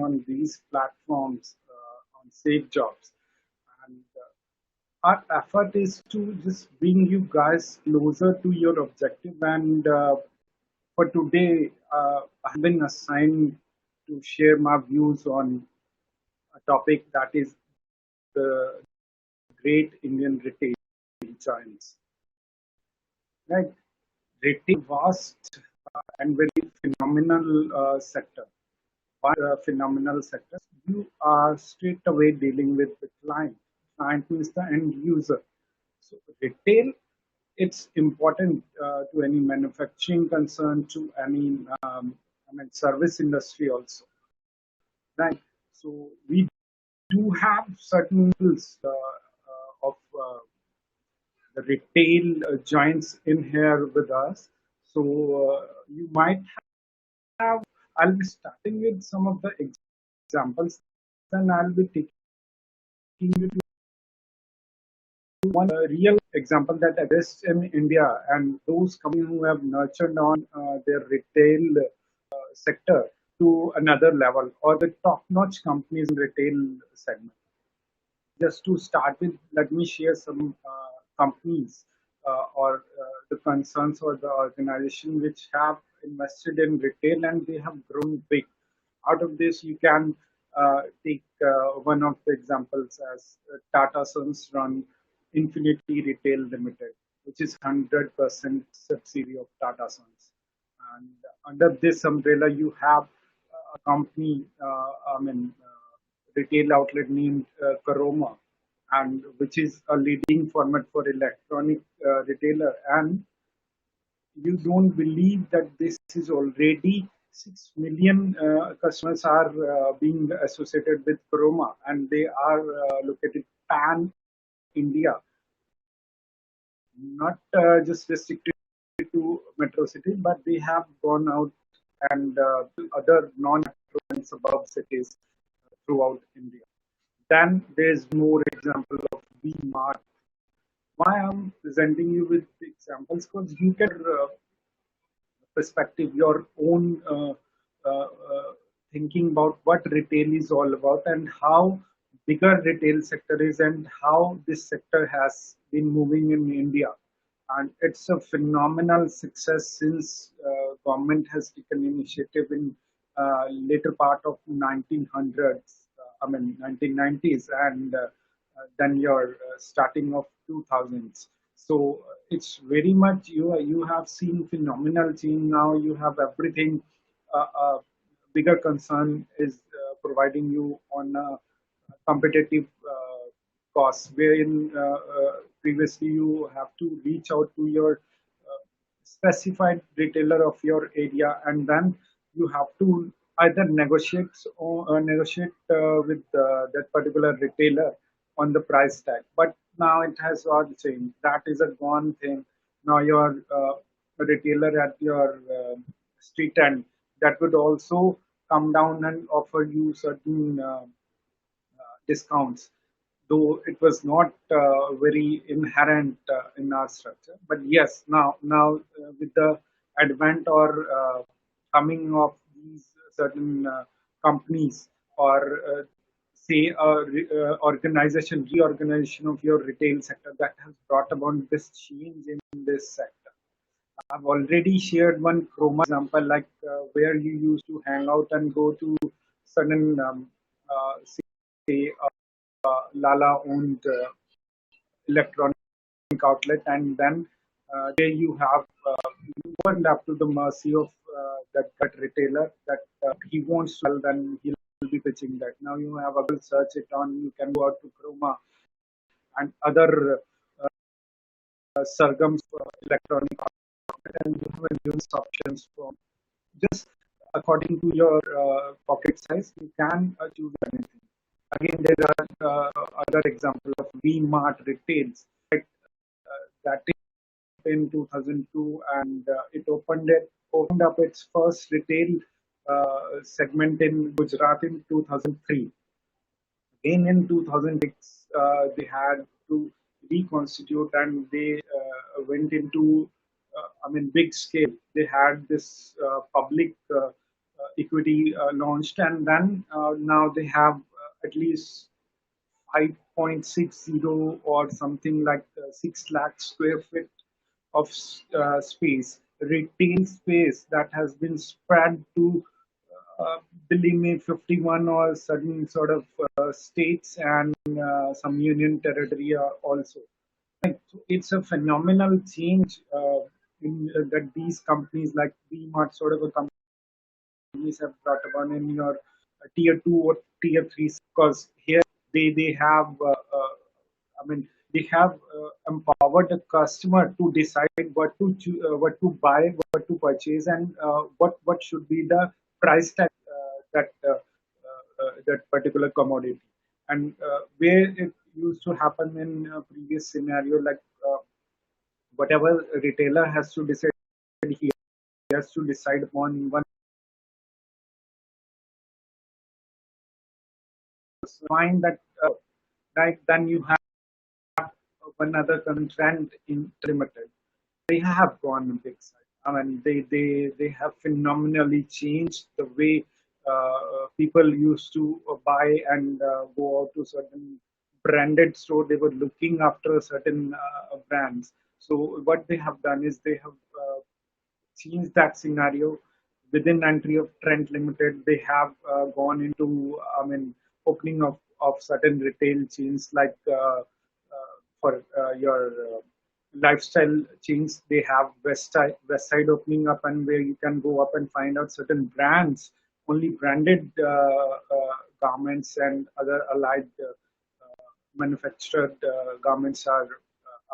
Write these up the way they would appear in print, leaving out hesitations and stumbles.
on these platforms on safe jobs. And our effort is to just bring you guys closer to your objective. And for today, I've been assigned to share my views on a topic that is the great Indian retail giants. Right? Retail vast and very phenomenal sector. Phenomenal sectors. You are straight away dealing with the client. Client means the end user. So retail, it's important to any manufacturing concern, to any service industry also, right? So we do have certain rules of the retail giants in here with us. So you might have. I'll be starting with some of the examples, and I'll be taking you to one real example that exists in India, and those companies who have nurtured on their retail sector to another level, or the top-notch companies in retail segment. Just to start with, let me share some companies or the concerns or the organization which have invested in retail and they have grown big. Out of this, you can take one of the examples as Tata Sons run Infinity Retail Limited, which is 100% subsidiary of Tata Sons. And under this umbrella, you have a company, retail outlet named Karoma, and which is a leading format for electronic retailer. And you don't believe that this is already 6 million customers are being associated with Karoma, and they are located pan India, not just restricted to metro city, but they have gone out and other non-metro and suburb cities throughout India. Then there's more example of V-Mart. Why I'm presenting you with the examples, because you get perspective, your own thinking about what retail is all about and how bigger retail sector is and how this sector has been moving in India. And it's a phenomenal success since government has taken initiative in later part of 1900s, 1990s, and then your starting of 2000s. So it's very much you have seen phenomenal change now. You have everything. Bigger concern is providing you on a competitive costs, wherein previously you have to reach out to your specified retailer of your area, and then you have to either negotiate with that particular retailer on the price tag. But now it has all changed. That is a gone thing. Now your retailer at your street end that would also come down and offer you certain discounts, though it was not very inherent in our structure. But yes, now with the advent or coming of these certain companies, or say reorganization of your retail sector, that has brought about this change in this sector. I've already shared one Chroma example, like where you used to hang out and go to certain say Lala owned electronic outlet, and then there you have you weren't up to the mercy of that retailer that he wants to sell, then he'll be pitching that. Now you have a search it on, you can go out to Chroma and other Sargams electronic outlet, and you have numerous options from just according to your pocket size, you can choose anything. Again, there are other examples of V-Mart retails, like that in 2002, and it opened up its first retail segment in Gujarat in 2003. Again in 2006, they had to reconstitute, and they went into big scale. They had this public equity launched, and then now they have at least 5.60 or something like 6 lakh square feet of space, retail space that has been spread to believe me 51 or certain sort of states and some union territory also. Right. So it's a phenomenal change in that these companies like DMart sort of a companies have brought about in your tier two or tier three, because here they have I mean they have empowered the customer to decide what to buy, what to purchase, and what should be the price tag that that particular commodity. And where it used to happen in previous scenario, like whatever retailer has to decide, he has to decide upon one find that right, then you have one other trend in limited. They have gone a big side. I mean, they have phenomenally changed the way people used to buy and go out to certain branded store. They were looking after certain brands. So what they have done is they have changed that scenario. Within entry of Trent Limited, they have gone into, I mean, opening of certain retail chains like for your lifestyle chains. They have West Side opening up, and where you can go up and find out certain brands, only branded garments and other allied manufactured garments are,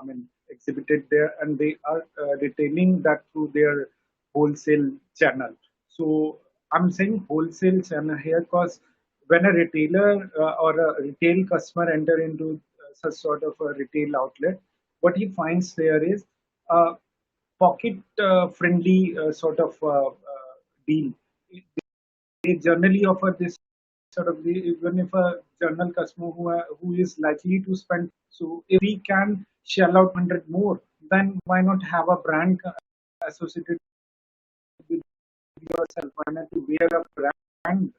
I mean, exhibited there, and they are retailing that through their wholesale channel. So I'm saying wholesale channel here because when a retailer or a retail customer enter into such sort of a retail outlet, what he finds there is a pocket friendly sort of deal. They generally offer this sort of even if a journal customer who is likely to spend, so if we can shell out 100 more, then why not have a brand associated with yourself? Why not to wear a brand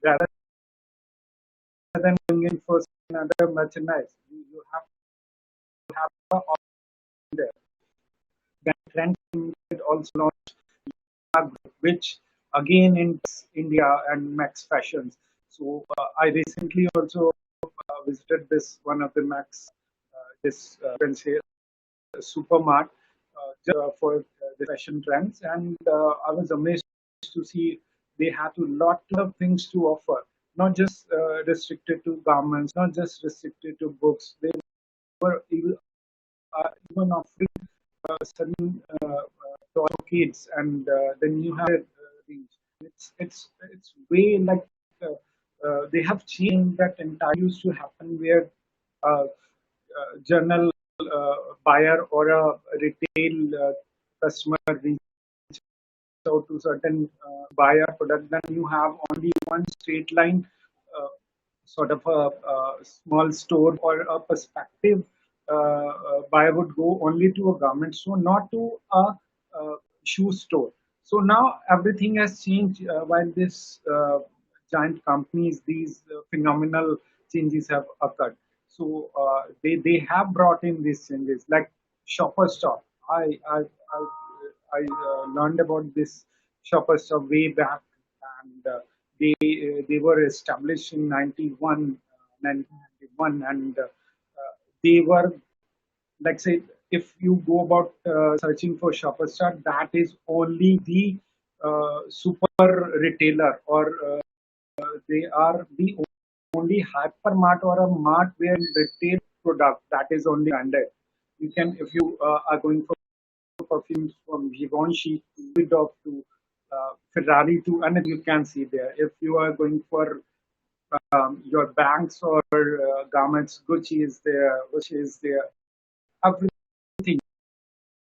rather than going in for another merchandise? You have to have a option there. Then Trend also launched which again in India and Max Fashions. So I recently also visited this one of the Max this can say supermart for the fashion trends, and I was amazed to see they have a lot of things to offer, not just restricted to garments, not just restricted to books. They were even offering certain toy kids, and then you have these. It's way like they have changed that entire used to happen where journal buyer or a retail customer reach out to certain buyer product, then you have only one straight line sort of a small store or a perspective buyer would go only to a garment store, not to a shoe store. So now everything has changed while this giant companies, these phenomenal changes have occurred. So they have brought in these changes like shopper stop. I learned about this shopper stop way back, and they were established in 1991, and they were, like say, if you go about searching for shopper stop, that is only the super retailer, or they are the only hypermart or a mart where retail product that is only branded. You can, if you are going for perfumes from Givenchy to Vidov to Ferrari to anything, you can see there. If you are going for your banks or garments, Gucci is there, which is there. Everything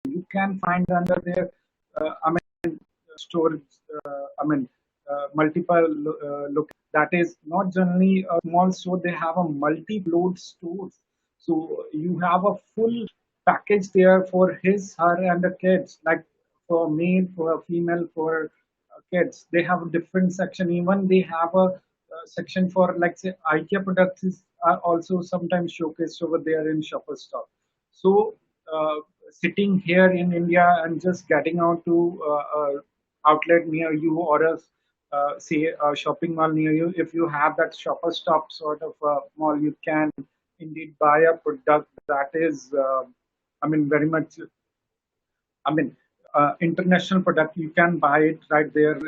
you can find under their, I mean, storage. I mean, multiple look. That is not generally a small store. They have a multi-load stores. So you have a full package there for his, her, and the kids. Like for male, for a female, for kids. They have a different section. Even they have a, section for, like say, IKEA products are also sometimes showcased over there in Shoppers Stop. So sitting here in India and just getting out to outlet near you, or a say a shopping mall near you, if you have that Shopper Stop sort of mall, you can indeed buy a product that is, I mean, very much, I mean, international product. You can buy it right there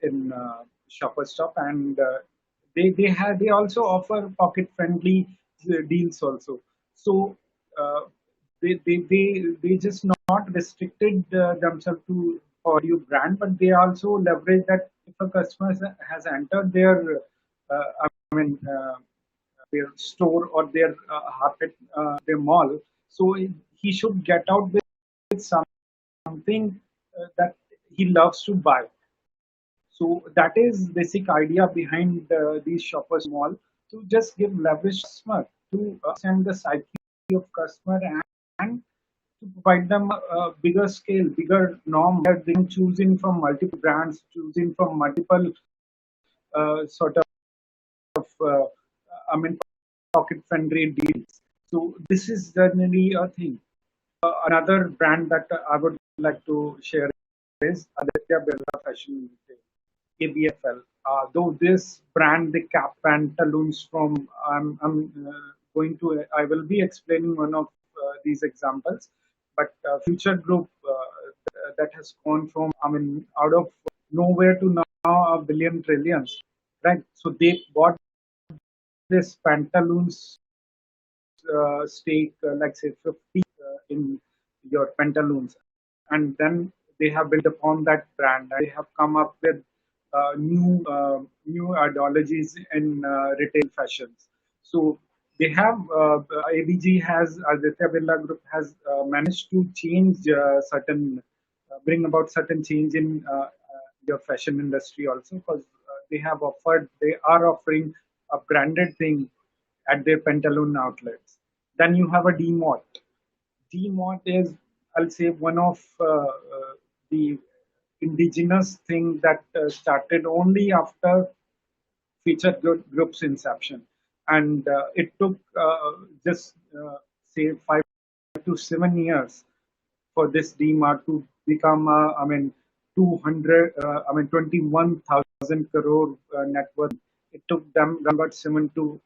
in Shopper Stop, and they also offer pocket friendly deals also. So uh, they just not restricted themselves to for you brand, but they also leverage that if a customer has entered their, I mean. Their store or their market, their mall, so he should get out with something that he loves to buy. So that is basic idea behind these shoppers mall, to just give leverage to customer, to understand the psyche of customer, and to provide them a bigger scale, bigger norm, where they can choosing from multiple brands, choosing from multiple sort of I mean pocket friendly deals. So this is generally a thing. Another brand that I would like to share is Aditya Birla Fashion Retail, ABFL. Though this brand, the cap pantaloons from, going to, I will be explaining one of these examples, but Future Group that has gone from, I mean, out of nowhere to now a billion trillions, right? So they bought this pantaloons stake, like say 50 in your pantaloons, and then they have built upon that brand. They have come up with new ideologies in retail fashions. So they have, ABG has, Aditya Birla Group has managed to change certain, bring about certain change in your fashion industry also, because they are offering a branded thing at their pantaloon outlets. Then you have a DMart. DMart is, I'll say, one of the indigenous thing that started only after group's inception, and it took just say 5 to 7 years for this DMart to become, I mean, 21,000 crore net worth. It took them about 7 to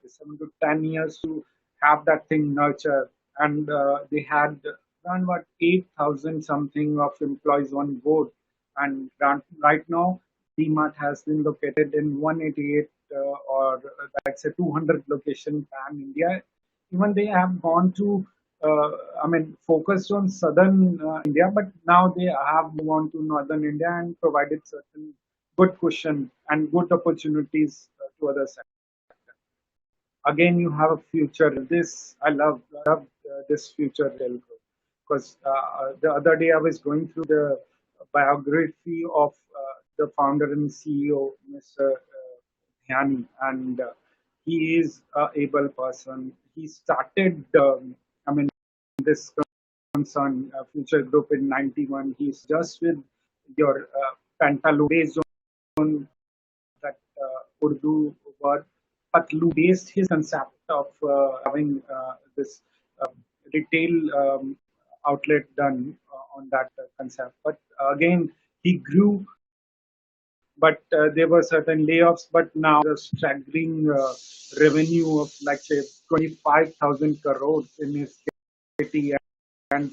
10 years to have that thing nurture, and they had around about 8,000 something of employees on board. And right now, DMart has been located in 188 or that's a 200 location pan India. Even they have gone to, I mean, focused on southern India, but now they have moved on to northern India and provided certain good cushion and good opportunities to other sectors. Again, you have a future. This I love this future telco, because the other day I was going through the biography of the founder and CEO, Mr. Dhyani, and he is a able person. He started, I mean, this concern, Future Group in '91. He's just with your Pantaloon based on that Urdu word Patlu, based his concept of having this uh, retail outlet done on that concept. But again, he grew, but there were certain layoffs. But now the staggering revenue of, like say, 25,000 crores in his city, and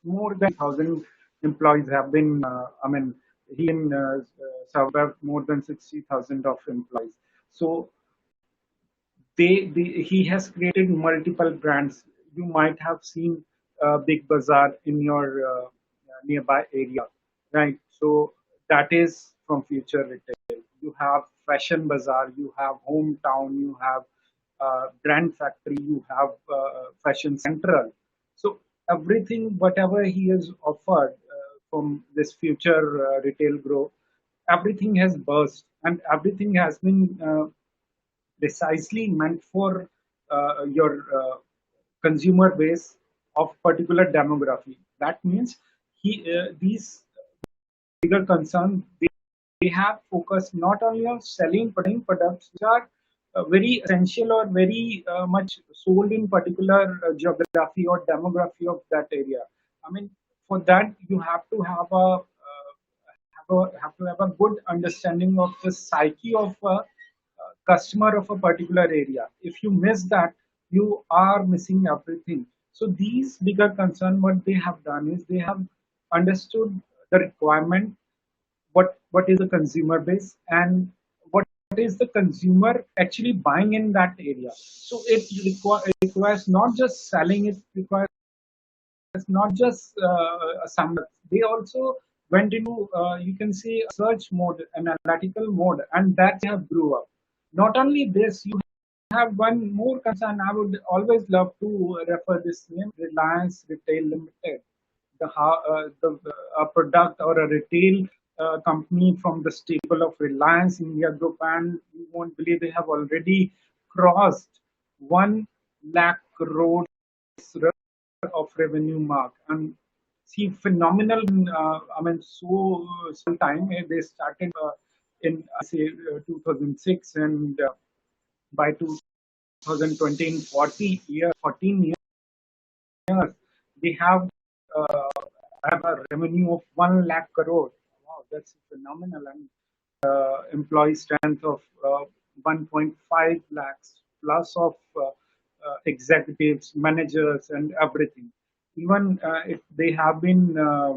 more than 1,000 employees have been, I mean, he in served more than 60,000 of employees. So he has created multiple brands. You might have seen Big Bazaar in your nearby area, right? So that is from Future Retail. You have Fashion Bazaar, you have Hometown, you have Brand Factory, you have Fashion Central. So everything, whatever he has offered from this Future Retail Group, everything has burst, and everything has been precisely meant for your consumer base of particular demography. That means these bigger concerns, they they have focused not only on selling products which are very essential or very much sold in particular geography or demography of that area. I mean, for that you have to have to have a good understanding of the psyche of a customer of a particular area. If you miss that, you are missing everything. So these bigger concern, what they have done is they have understood the requirement, what is the consumer base, and what is the consumer actually buying in that area. So it requires not just selling, it requires not just a summary. They also went into, you can say, a search mode, an analytical mode, and that they have grew up. Not only this, you have one more concern. I would always love to refer this name, Reliance Retail Limited, a product or a retail company from the stable of Reliance India Group, and you won't believe they have already crossed 1 lakh crore of revenue mark. And see, phenomenal. I mean, so some time they started in say 2006, and by 2020, in 14 years, they have a revenue of 1 lakh crore. Wow, that's phenomenal. And employee strength of 1.5 lakhs plus of executives, managers, and everything. Even if they have been, I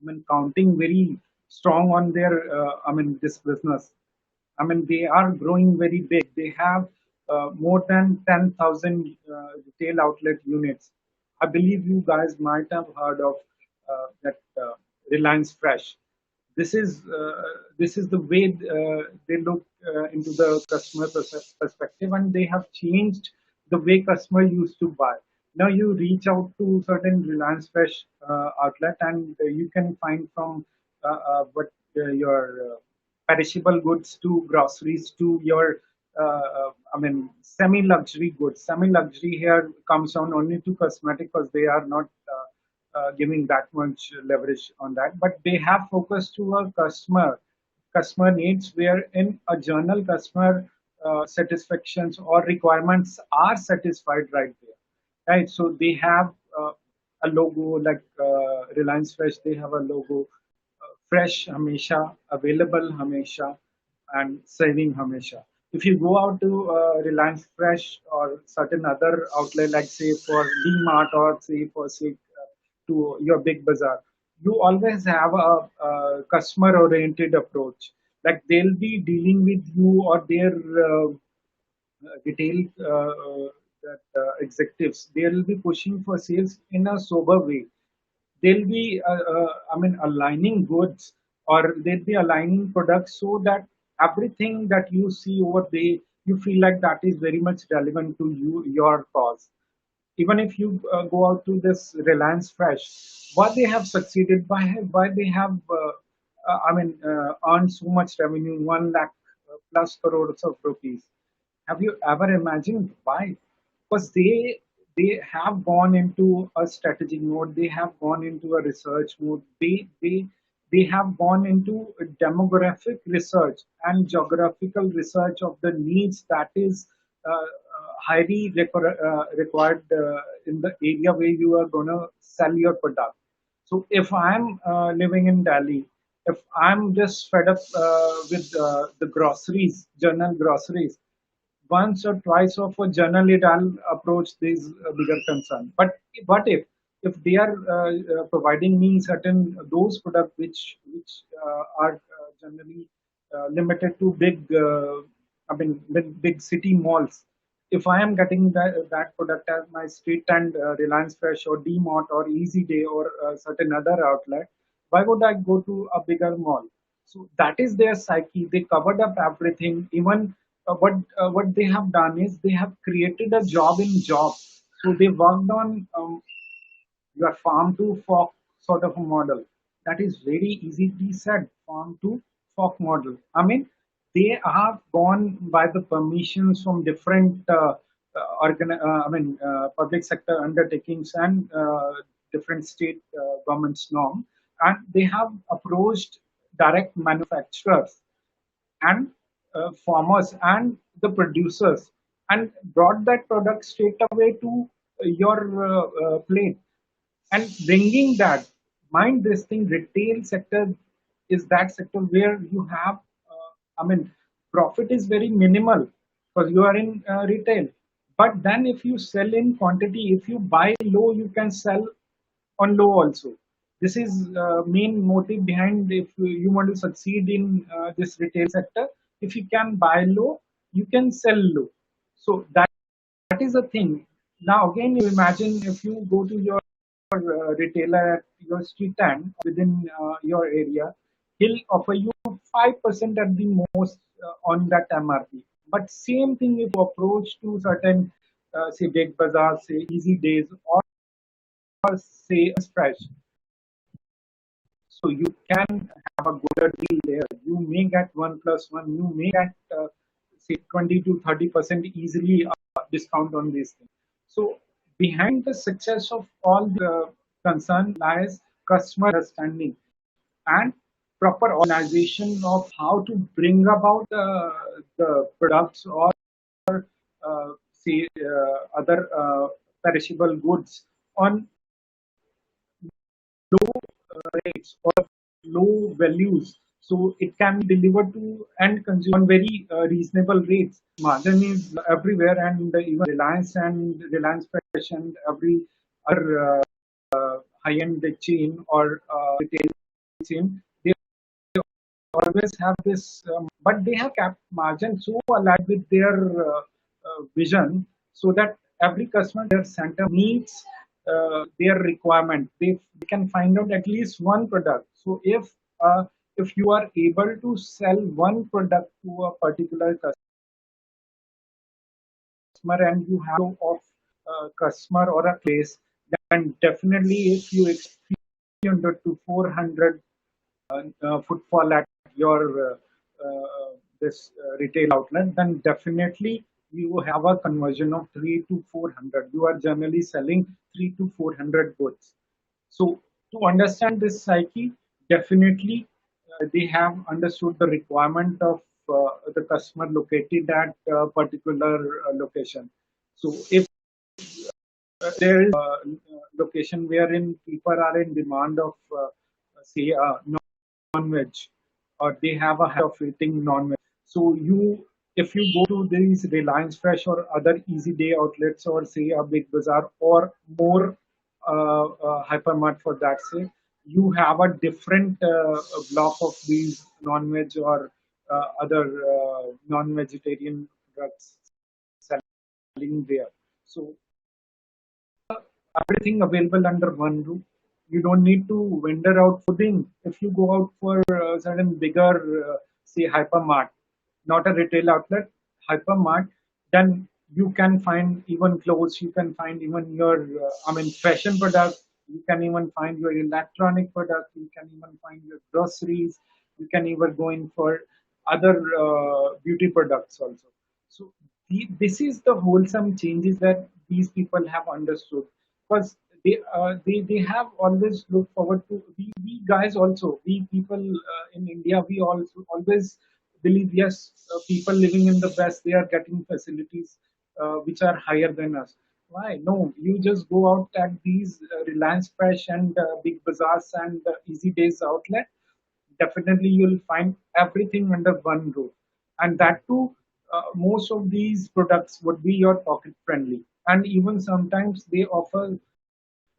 mean, counting very strong on their, I mean, this business. I mean, they are growing very big. They have more than 10,000 retail outlet units. I believe you guys might have heard of that Reliance Fresh. This is the way they look into the customer perspective, and they have changed the way customer used to buy. Now you reach out to certain Reliance Fresh outlet, and you can find from what your perishable goods to groceries to your I mean, semi-luxury goods. Semi-luxury here comes down only to cosmetic because they are not giving that much leverage on that. But they have focused to a customer needs, where in a journal customer satisfactions or requirements are satisfied right there. Right. So they have a logo like Reliance Fresh. They have a logo, fresh hamesha, available hamesha, and saving hamesha. If you go out to Reliance Fresh or certain other outlet, like say for DMart or say for say to your big bazaar, you always have a customer-oriented approach. Like they'll be dealing with you or their retail that executives. They'll be pushing for sales in a sober way. They'll be I mean, aligning goods, or they'll be aligning products so that everything that you see over there, you feel like that is very much relevant to you, your cause. Even if you go out to this Reliance Fresh, what they have succeeded by, why they have I mean, earned so much revenue, 1 lakh plus crores of rupees. Have you ever imagined why? Because they have gone into a strategic mode. They have gone into a research mode. They have gone into a demographic research and geographical research of the needs that is highly required in the area where you are going to sell your product. So if I'm living in Delhi, if I'm just fed up with the groceries, general groceries, once or twice of a journal, it I'll approach these bigger concern. But what if they are providing me certain those products which are generally limited to I mean, big city malls. If I am getting that product as my street and Reliance Fresh or DMart or Easy Day or certain other outlet, why would I go to a bigger mall? So that is their psyche. They covered up everything. Even what they have done is they have created a job in job. So they worked on your farm to fork sort of a model. That is very easily said, farm to fork model. I mean, they have gone by the permissions from different I mean, public sector undertakings and different state governments norm, and they have approached direct manufacturers and farmers and the producers, and brought that product straight away to your plate. And bringing that, mind this thing, retail sector is that sector where you have, I mean, profit is very minimal because you are in retail. But then if you sell in quantity, if you buy low, you can sell on low also. This is main motive behind, if you want to succeed in this retail sector, if you can buy low, you can sell low. So that is the thing. Now again, you imagine if you go to your retailer at your street end within your area, he'll offer you 5% at the most on that MRP. But same thing if you approach to certain say big bazaar, say easy days, or say fresh, so you can have a good deal there. You may get 1+1. You may get say 20 to 30% easily discount on these things. So behind the success of all the concern lies customer understanding and proper organization of how to bring about the products or say other perishable goods on low rates or low values, so it can be delivered to end consumer on very reasonable rates. Margin is everywhere, and even Reliance and Reliance Fresh and every other high-end chain or retail chain, they always have this, but they have kept margin so aligned with their vision, so that every customer, their center meets their requirement. They can find out at least one product. So if you are able to sell one product to a particular customer and you have of customer or a place, then definitely if you exceed 300 to 400 footfall at your this retail outlet, then definitely you have a conversion of 3 to 400. You are generally selling 3 to 400 goods. So to understand this psyche, definitely they have understood the requirement of the customer located at a particular location. So if there is a location wherein people are in demand of say non-veg, or they have a habit of eating non-veg. So if you go to these Reliance Fresh or other Easy Day outlets, or say a Big Bazaar or more hypermart for that sake, you have a different block of these non-veg or other non-vegetarian products selling there. So everything available under one roof. You don't need to vendor out clothing. If you go out for certain bigger, say hypermart, not a retail outlet, hypermart, then you can find even clothes. You can find even your, I mean, fashion products. You can even find your electronic products. You can even find your groceries. You can even go in for other beauty products also. So this is the wholesome changes that these people have understood, because they have always looked forward to, we guys also, we people in India, we also always believe, yes, people living in the west, they are getting facilities which are higher than us. Why? No, you just go out at these Reliance Fresh and Big Bazaars and Easy Days outlet, definitely you'll find everything under one roof. And that too, most of these products would be your pocket friendly. And even sometimes they offer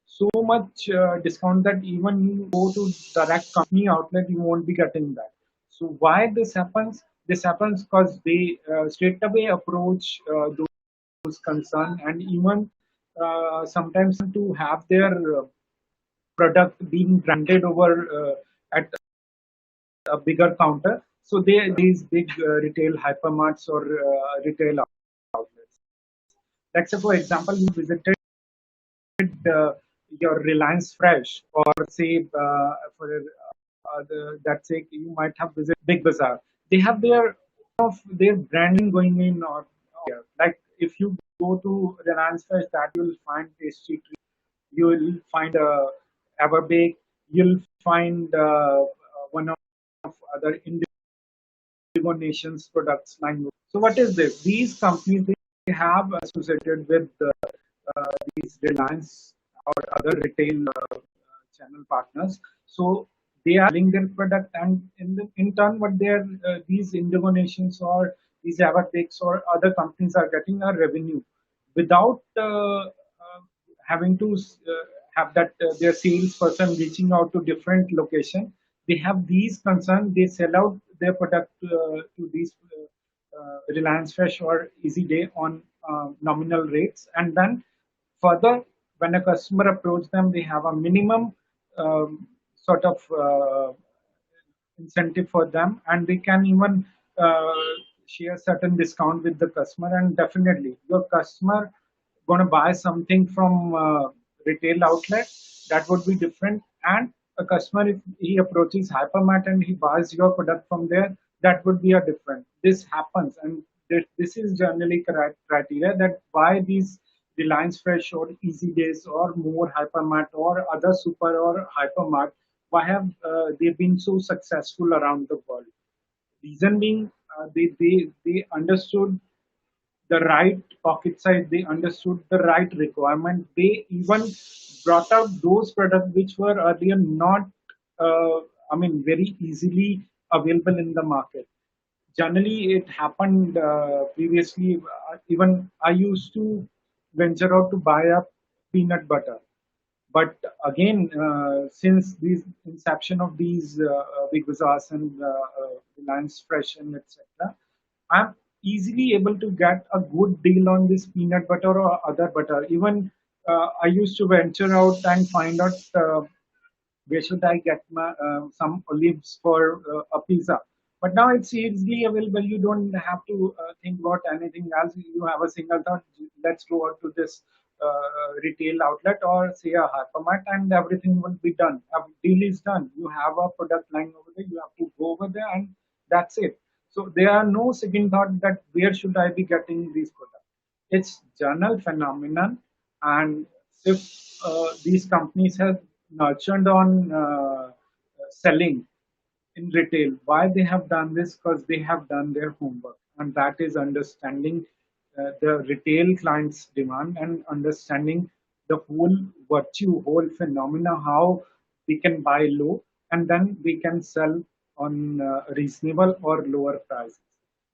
so much discount that even you go to direct company outlet, you won't be getting that. So why this happens? This happens because they straight away approach those concern, and even sometimes to have their product being branded over at a bigger counter. So these big retail hypermarts or retail outlets. Let's say, for example, you visited your Reliance Fresh, or say for that sake, you might have visited Big Bazaar. They have their branding going in, or like if you go to Reliance Fresh, that you will find Tasty Treat, you will find Everbake, you'll find one of of other indigo nations products line. So what is this? These companies, they have associated with these Reliance or other retail channel partners. So they are selling their product, and in turn, what these indigo nations or these Avatex or other companies are getting a revenue without having to have that their salesperson reaching out to different location. They have these concerns. They sell out their product to these Reliance Fresh or Easy Day on nominal rates, and then further, when a customer approach them, they have a minimum sort of incentive for them, and they can even uh, share certain discount with the customer. And definitely, your customer going to buy something from retail outlet, that would be different. And a customer, if he approaches hypermart and he buys your product from there, that would be a different. This happens, and this is generally criteria that why these Reliance Fresh or Easy Days or more hypermart or other super or hypermart, why have they been so successful around the world? Reason being, they understood the right pocket size, they understood the right requirement. They even brought out those products which were earlier not, very easily available in the market. Generally, it happened previously. Even I used to venture out to buy up peanut butter, but again, since the inception of these Big Bazaars and Reliance Fresh and etc., I'm easily able to get a good deal on this peanut butter or other butter. Even I used to venture out and find out where should I get some olives for a pizza. But now it's easily available. You don't have to think about anything else. You have a single thought. Let's go out to this retail outlet or say a hypermart, and everything will be done. A deal is done. You have a product line over there. You have to go over there, and that's it. So there are no second thought that where should I be getting these products. It's general phenomenon, and if these companies have nurtured on selling in retail, why they have done this? Because they have done their homework, and that is understanding the retail clients' demand and understanding the whole virtue, whole phenomena, how we can buy low and then we can sell on reasonable or lower prices.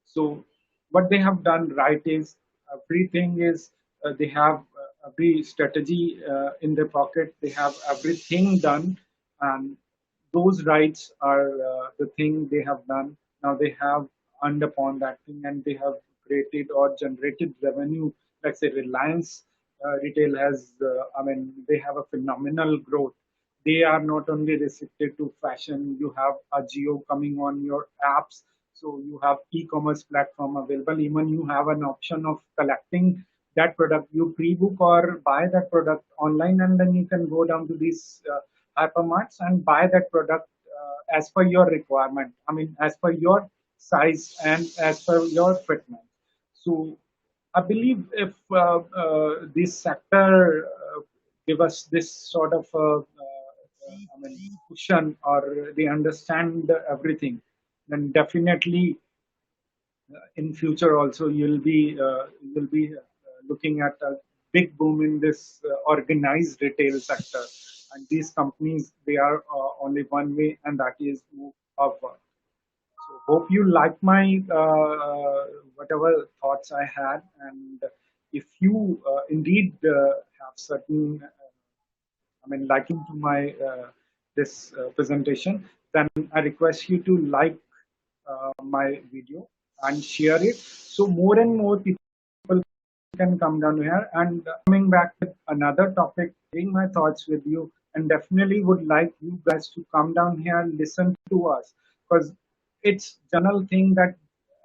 So what they have done right is everything is they have every strategy in their pocket. They have everything done, and those rights are the thing they have done. Now they have earned upon that thing, and they have created or generated revenue. Let's say Reliance Retail has, they have a phenomenal growth. They are not only restricted to fashion. You have a geo coming on your apps, so you have e-commerce platform available. Even you have an option of collecting that product. You pre-book or buy that product online, and then you can go down to these hypermarts and buy that product as per your requirement. I mean, as per your size and as per your fitment. So I believe if this sector give us this sort of cushion, or they understand everything, then definitely in future also you'll be looking at a big boom in this organized retail sector. And these companies, they are only one way, and that is move upward. So hope you like my whatever thoughts I had, and if you indeed have certain liking to my this presentation, then I request you to like my video and share it, so more and more people can come down here. And coming back with another topic, sharing my thoughts with you, and definitely would like you guys to come down here and listen to us, because it's general thing that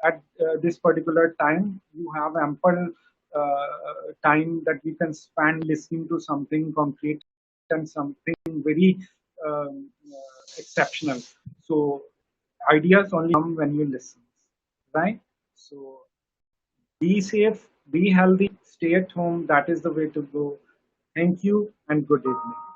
at this particular time you have ample time that you can spend listening to something concrete and something very exceptional. So ideas only come when you listen, right? So be safe, be healthy, stay at home. That is the way to go. Thank you and good evening.